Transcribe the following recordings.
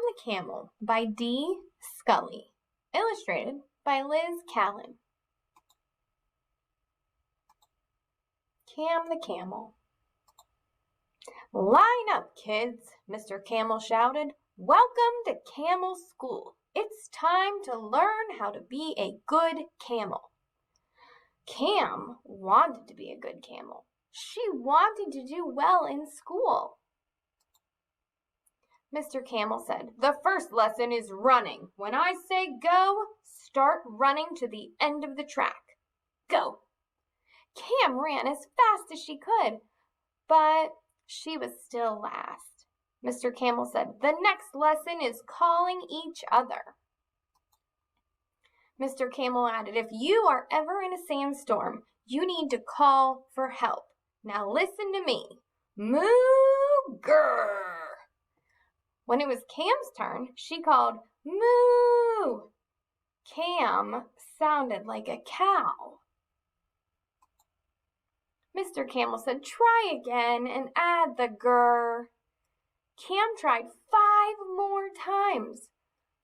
the Camel by D. Scully. Illustrated by Liz Callan. Cam the Camel. "Line up, kids," Mr. Camel shouted. "Welcome to Camel School. It's time to learn how to be a good camel." Cam wanted to be a good camel. She wanted to do well in school. Mr. Camel said, "The first lesson is running. When I say go, start running to the end of the track. Go." Cam ran as fast as she could, but she was still last. Mr. Camel said, "The next lesson is calling each other." Mr. Camel added, "If you are ever in a sandstorm, you need to call for help. Now listen to me. Moo, grrr." When it was Cam's turn, she called, "Moo." Cam sounded like a cow. Mr. Camel said, "Try again and add the grrr." Cam tried 5 more times,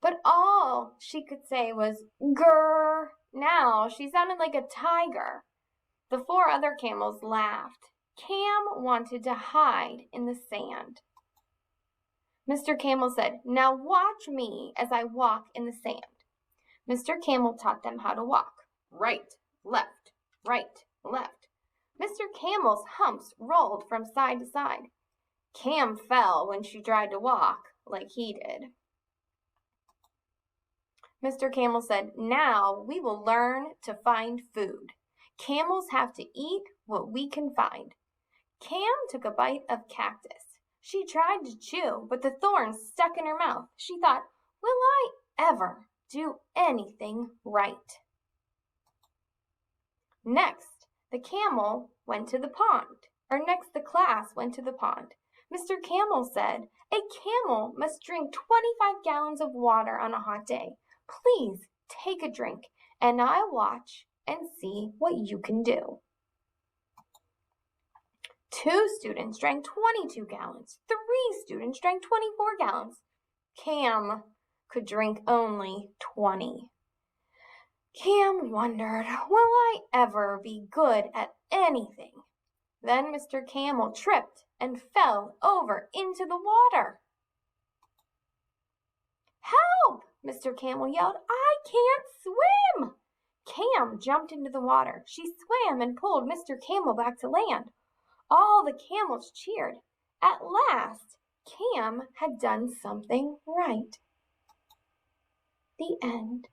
but all she could say was grrr. Now she sounded like a tiger. The 4 other camels laughed. Cam wanted to hide in the sand. Mr. Camel said, "Now watch me as I walk in the sand." Mr. Camel taught them how to walk. Right, left, right, left. Mr. Camel's humps rolled from side to side. Cam fell when she tried to walk like he did. Mr. Camel said, "Now we will learn to find food. Camels have to eat what we can find." Cam took a bite of cactus. She tried to chew, but the thorns stuck in her mouth. She thought, "Will I ever do anything right?" Next, the class went to the pond. Mr. Camel said, "A camel must drink 25 gallons of water on a hot day. Please take a drink, and I'll watch and see what you can do." 2 students drank 22 gallons. 3 students drank 24 gallons. Cam could drink only 20. Cam wondered, "Will I ever be good at anything?" Then Mr. Camel tripped and fell over into the water. "Help!" Mr. Camel yelled. "I can't swim!" Cam jumped into the water. She swam and pulled Mr. Camel back to land. All the camels cheered. At last, Cam had done something right. The end.